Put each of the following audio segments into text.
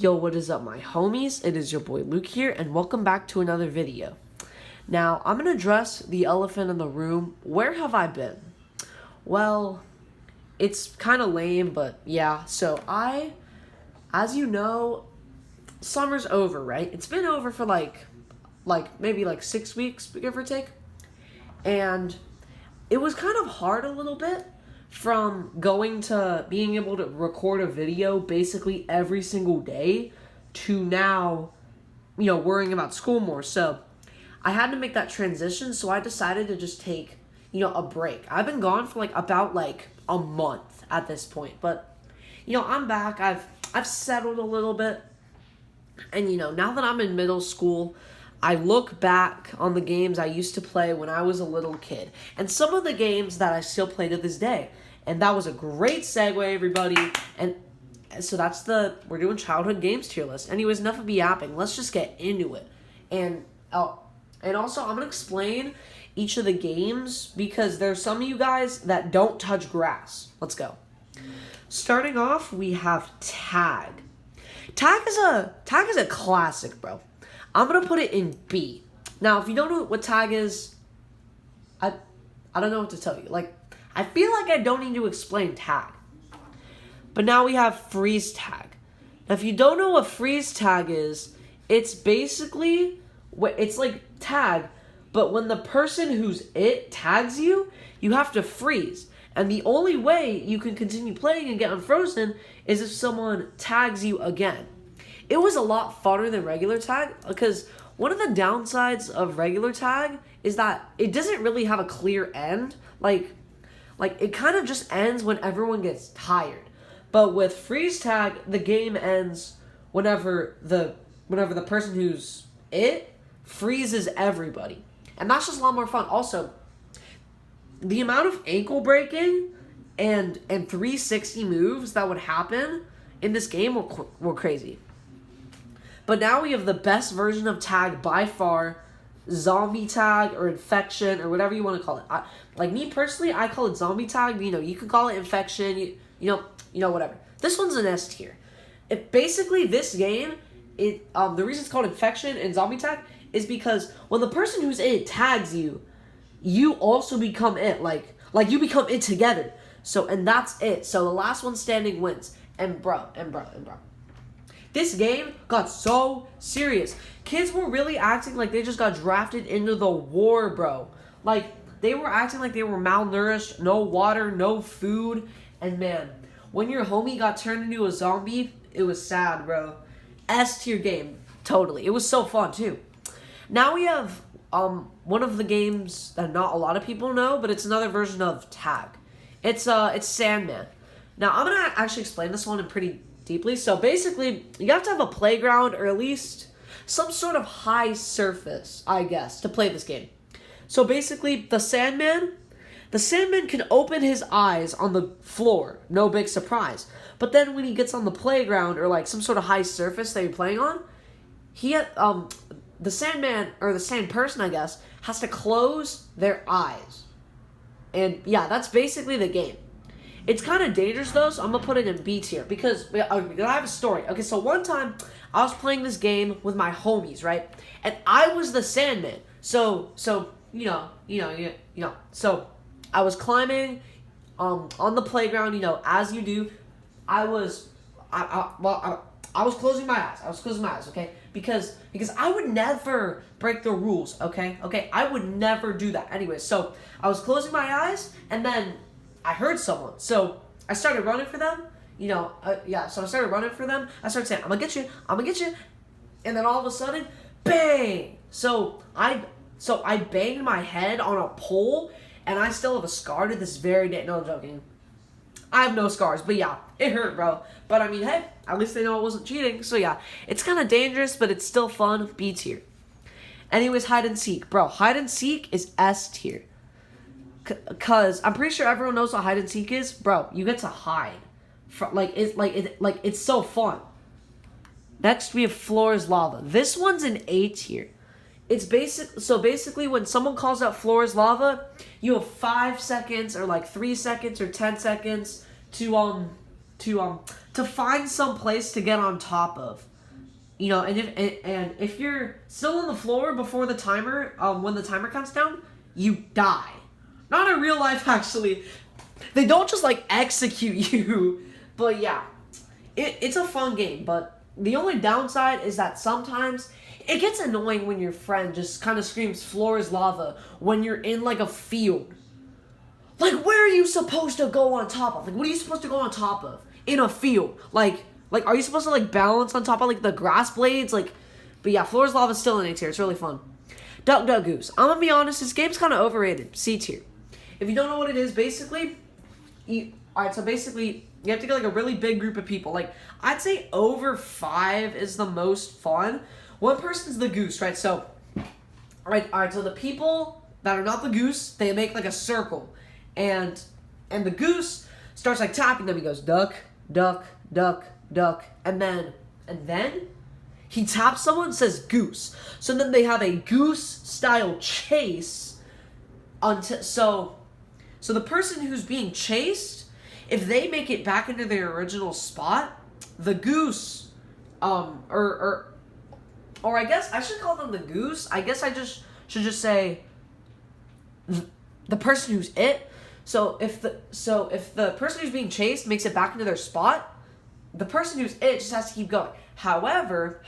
Yo, what is up, my homies? It is your boy Luke here, and welcome back to another video. Now, I'm going to address the elephant in the room. Where have I been? Well, it's kind of lame, but yeah. So as you know, summer's over, right? It's been over for maybe 6 weeks, give or take. And it was kind of hard a little bit from going to being able to record a video basically every single day to now, worrying about school more. So I had to make that transition, so I decided to just take, a break. I've been gone for about a month at this point, but I'm back. I've settled a little bit. And now that I'm in middle school, I look back on the games I used to play when I was a little kid, and some of the games that I still play to this day. And that was a great segue, everybody. And so we're doing childhood games tier list. Anyways, enough of me yapping. Let's just get into it. And also, I'm going to explain each of the games because there's some of you guys that don't touch grass. Let's go. Starting off, we have Tag. Tag is a classic, bro. I'm going to put it in B. Now, if you don't know what Tag is, I don't know what to tell you. I feel like I don't need to explain Tag. But now we have Freeze Tag. Now, if you don't know what Freeze Tag is, it's basically, it's like Tag, but when the person who's it tags you, you have to freeze. And the only way you can continue playing and get unfrozen is if someone tags you again. It was a lot funner than regular Tag, because one of the downsides of regular Tag is that it doesn't really have a clear end. It kind of just ends when everyone gets tired. But with Freeze Tag, the game ends whenever the person who's it freezes everybody. And that's just a lot more fun. Also, the amount of ankle breaking and 360 moves that would happen in this game were crazy. But now we have the best version of Tag by far, Zombie Tag or Infection or whatever you want to call it. Me personally, I call it Zombie Tag. You could call it Infection. Whatever. This one's an S tier. Basically this game, the reason it's called Infection and Zombie Tag is because when the person who's it tags you, you also become it. You become it together. And that's it. So the last one standing wins. And bro. This game got so serious. Kids were really acting like they just got drafted into the war, bro. They were acting like they were malnourished, no water, no food. And man, when your homie got turned into a zombie, it was sad, bro. S tier game, totally. It was so fun, too. Now we have one of the games that not a lot of people know, but it's another version of Tag. It's Sandman. Now, I'm going to actually explain this one in pretty deeply. So basically, you have to have a playground or at least some sort of high surface, I guess, to play this game. So basically, the Sandman can open his eyes on the floor. No big surprise. But then when he gets on the playground or some sort of high surface that you're playing on, the Sandman or the sand person, I guess, has to close their eyes. And yeah, that's basically the game. It's kind of dangerous, though, so I'm going to put it in B tier because I have a story. Okay, so one time, I was playing this game with my homies, right? And I was the Sandman. So I was climbing on the playground, as you do. I was closing my eyes. Okay? Because I would never break the rules, okay? Okay, I would never do that. Anyway, so I was closing my eyes, and then I heard someone. So I started running for them. So I started running for them. I started saying, I'm gonna get you. And then all of a sudden, bang! So I banged my head on a pole, and I still have a scar to this very day. No, I'm joking. I have no scars, but yeah, it hurt, bro. But I mean, hey, at least they know I wasn't cheating. So yeah, it's kind of dangerous, but it's still fun. B tier. Anyways, hide and seek, bro. Hide and seek is S tier. Cause I'm pretty sure everyone knows what hide and seek is, bro. You get to hide, it's so fun. Next we have Floor is Lava. This one's an A tier. It's basically when someone calls out Floor is Lava, you have 5 seconds or 3 seconds or 10 seconds to to find some place to get on top of. You know, and if you're still on the floor before the timer, when the timer counts down, you die. Not in real life, actually. They don't just like execute you, but yeah, it's a fun game. But the only downside is that sometimes it gets annoying when your friend just kind of screams "floor is lava" when you're in like a field. Like, where are you supposed to go on top of? Like, what are you supposed to go on top of in a field? Like, are you supposed to like balance on top of like the grass blades? Like, but yeah, floor is lava is still an A tier. It's really fun. Duck Duck Goose. I'm gonna be honest, this game's kind of overrated. C tier. If you don't know what it is, basically, you have to get like a really big group of people. Like, I'd say over 5 is the most fun. One person's the goose, right? So, alright, so the people that are not the goose, they make like a circle. And the goose starts like tapping them. He goes, duck, duck, duck, duck. And then he taps someone and says goose. So then they have a goose-style chase until so the person who's being chased, if they make it back into their original spot, the goose, or I guess I should call them the goose. I guess I should just say the person who's it. So if the person who's being chased makes it back into their spot, the person who's it just has to keep going. However,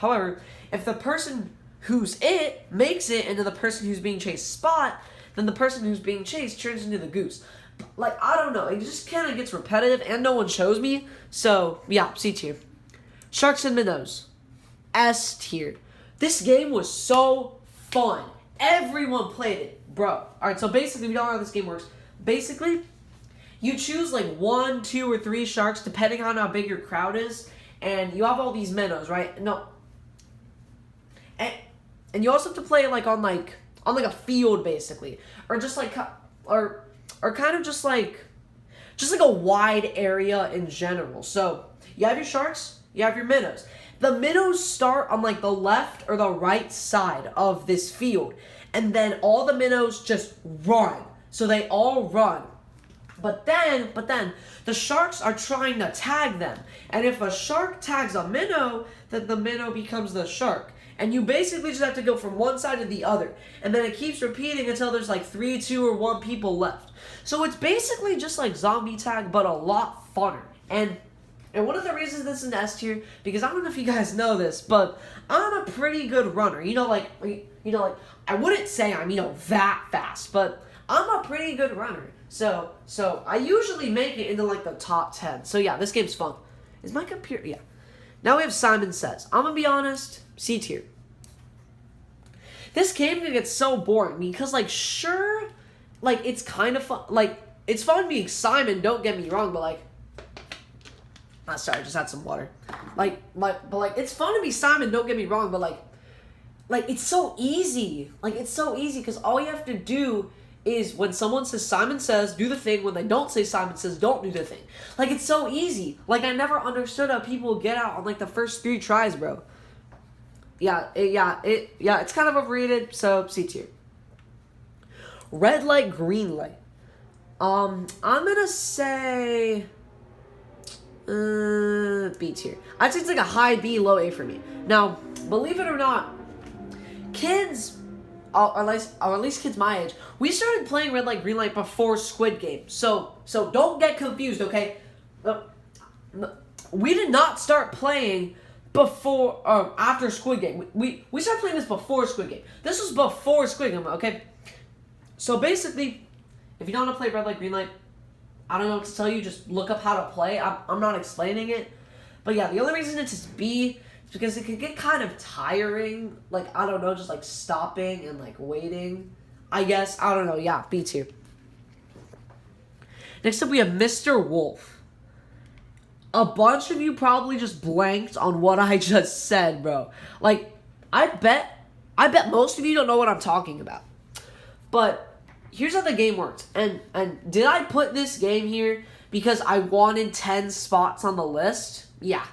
if the person who's it makes it into the person who's being chased spot, then the person who's being chased turns into the goose. Like, I don't know. It just kind of gets repetitive, and no one shows me. So, yeah, C tier. Sharks and Minnows. S tier. This game was so fun. Everyone played it. Bro. Alright, so basically, if you don't know how this game works, basically, you choose like 1, 2, or 3 sharks, depending on how big your crowd is, and you have all these minnows, right? No. And you also have to play like on a field, basically, or just like or kind of just like a wide area in general. So you have your sharks, you have your minnows. The minnows start on like the left or the right side of this field, and then all the minnows just run. So they all run. But then the sharks are trying to tag them. And if a shark tags a minnow, then the minnow becomes the shark. And you basically just have to go from one side to the other. And then it keeps repeating until there's like 3, 2, or 1 people left. So it's basically just like zombie tag, but a lot funner. And one of the reasons this is an S tier, because I don't know if you guys know this, but I'm a pretty good runner. Like I wouldn't say I'm, that fast, but I'm a pretty good runner. So I usually make it into like the top 10. So yeah, this game's fun. Is my computer? Yeah. Now we have Simon Says. I'm gonna be honest, C tier. This game can get so boring because sure, it's kind of fun. It's fun being Simon, don't get me wrong, but sorry, I just had some water. But it's fun to be Simon, don't get me wrong, but it's so easy. It's so easy because all you have to do is when someone says Simon Says, do the thing. When they don't say Simon Says, don't do the thing. It's so easy. I never understood how people get out on the first 3 tries, bro. It's kind of overrated, so C tier. Red light, green light. I'm gonna say B tier. I'd say it's a high B, low A for me. Now, believe it or not, kids, or at least kids my age, we started playing red light, green light before Squid Game. So don't get confused, okay? We did not start playing before after Squid Game. We started playing this before Squid Game. This was before Squid Game, okay? So basically, if you don't know how to play red light, green light, I don't know what to tell you. Just look up how to play. I'm not explaining it. But yeah, the only reason it's B is because it can get kind of tiring. I don't know, just stopping and waiting. I guess. I don't know. Yeah, B tier. Next up, we have Mr. Wolf. A bunch of you probably just blanked on what I just said, bro. I bet most of you don't know what I'm talking about. But here's how the game works. And did I put this game here because I wanted 10 spots on the list? Yeah.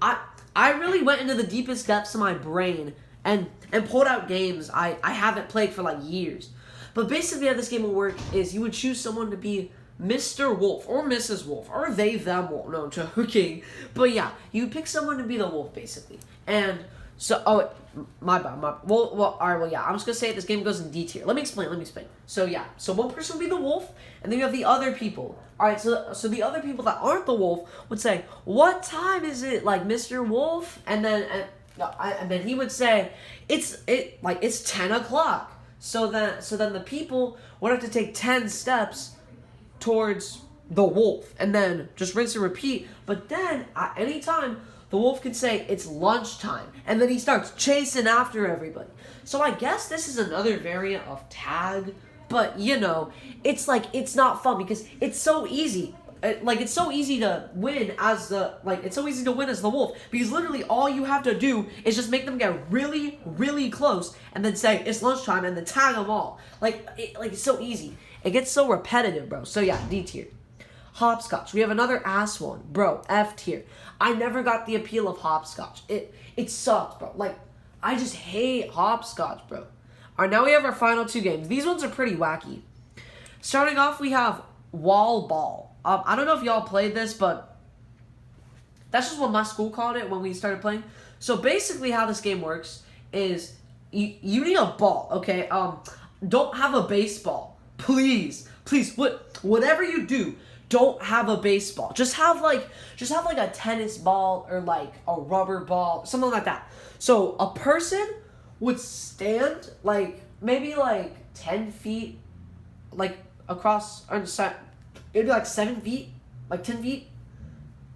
I really went into the deepest depths of my brain and pulled out games I haven't played for years. But basically how this game will work is you would choose someone to be Mr. Wolf or Mrs. Wolf or they, them wolf. No, I'm joking. But yeah, you pick someone to be the wolf basically. And so, oh, my bad. Well, all right, well, yeah, I'm just gonna say it, this game goes in D tier. Let me explain. So yeah, so one person would be the wolf, and then you have the other people. All right, so the other people that aren't the wolf would say, "What time is it, like Mr. Wolf?" And then he would say, "It's 10 o'clock." So then the people would have to take 10 steps towards the wolf, and then just rinse and repeat. But then at any time, the wolf can say it's lunchtime, and then he starts chasing after everybody. So I guess this is another variant of tag, but you know, it's not fun because it's so easy. It's so easy to win as the wolf, because literally all you have to do is just make them get really, really close and then say it's lunchtime and then tag them all. It's so easy. It gets so repetitive, bro. So yeah, D tier. Hopscotch. We have another ass one, bro. F tier. I never got the appeal of hopscotch. It sucks, bro. I just hate hopscotch, bro. All right, now we have our final two games. These ones are pretty wacky. Starting off, we have wall ball. I don't know if y'all played this, but that's just what my school called it when we started playing. So basically, how this game works is you need a ball, okay? Don't have a baseball, please. Whatever you do, don't have a baseball. Just have a tennis ball or like a rubber ball, something like that. So a person would stand maybe 10 feet across on the side. It'd be 7 feet, 10 feet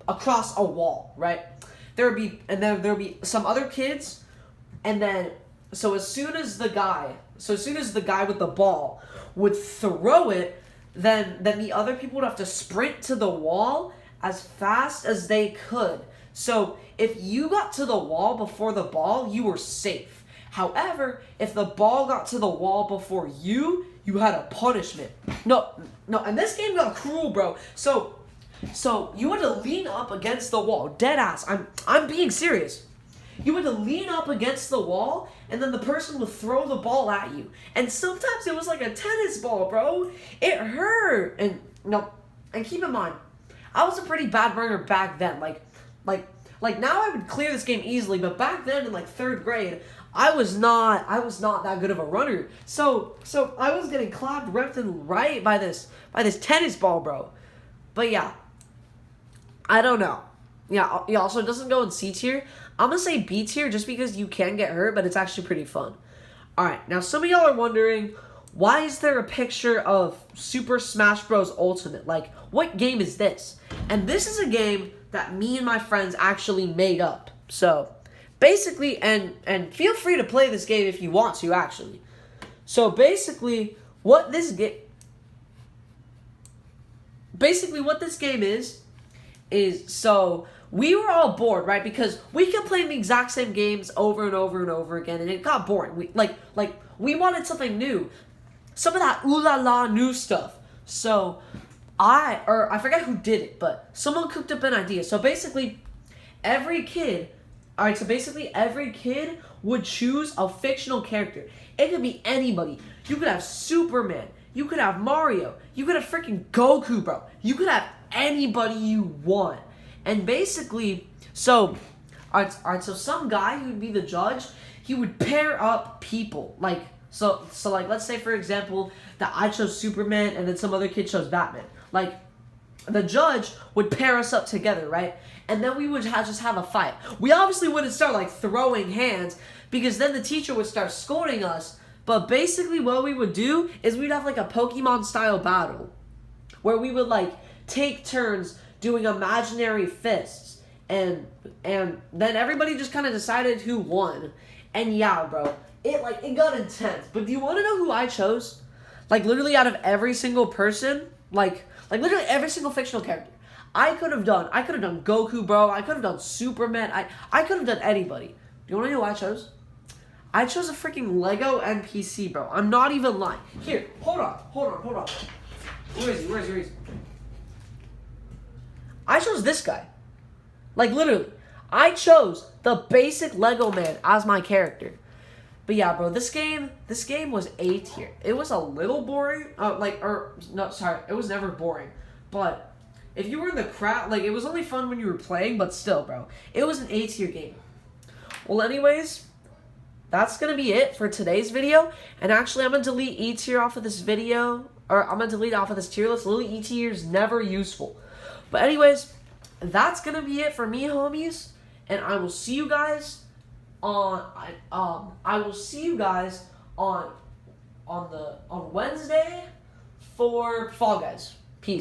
across a wall, right? There would be some other kids, and then as soon as the guy with the ball would throw it, then the other people would have to sprint to the wall as fast as they could. So if you got to the wall before the ball, you were safe. However, if the ball got to the wall before you had a punishment. No, and this game got cruel, bro. So you had to lean up against the wall. Dead ass. I'm being serious. You had to lean up against the wall, and then the person would throw the ball at you. And sometimes it was like a tennis ball, bro. It hurt. And keep in mind, I was a pretty bad runner back then. Now I would clear this game easily, but back then in 3rd grade, I was not that good of a runner. So I was getting clapped left and right by this tennis ball, bro. But yeah, I don't know. Yeah, also it doesn't go in C tier. I'm gonna say B tier just because you can get hurt, but it's actually pretty fun. Alright, now some of y'all are wondering, why is there a picture of Super Smash Bros. Ultimate? What game is this? And this is a game that me and my friends actually made up. So basically, and feel free to play this game if you want to, actually. So basically, what this game is so we were all bored, right? Because we kept playing the exact same games over and over and over again, and it got boring. We wanted something new, some of that ooh la la new stuff. So I forget who did it, but someone cooked up an idea. So basically, every kid would choose a fictional character. It could be anybody. You could have Superman. You could have Mario. You could have freaking Goku, bro. You could have anybody you want. And basically, so some guy who would be the judge, he would pair up people. So let's say, for example, that I chose Superman and then some other kid chose Batman. The judge would pair us up together, right? And then we would just have a fight. We obviously wouldn't start throwing hands, because then the teacher would start scolding us. But basically what we would do is we'd have a Pokemon style battle where we would take turns doing imaginary fists, and then everybody just kind of decided who won. And yeah, bro, it got intense. But do you want to know who I chose? Literally out of every single person, literally every single fictional character. I could have done Goku, bro. I could have done Superman. I could have done anybody. Do you want to know who I chose? I chose a freaking Lego NPC, bro. I'm not even lying. Here, hold on. Where is he? I chose this guy. Literally. I chose the basic Lego man as my character. But yeah, bro, this game was A tier. It was a little boring. It was never boring. But if you were in the crowd, like, it was only fun when you were playing, but still, bro, it was an A tier game. Well, anyways, that's gonna be it for today's video. And actually, I'm gonna delete E tier off of this video, or I'm gonna delete off of this tier list. Literally, E tier is never useful. But anyways, that's gonna be it for me, homies. And I will see you guys on on Wednesday for Fall Guys.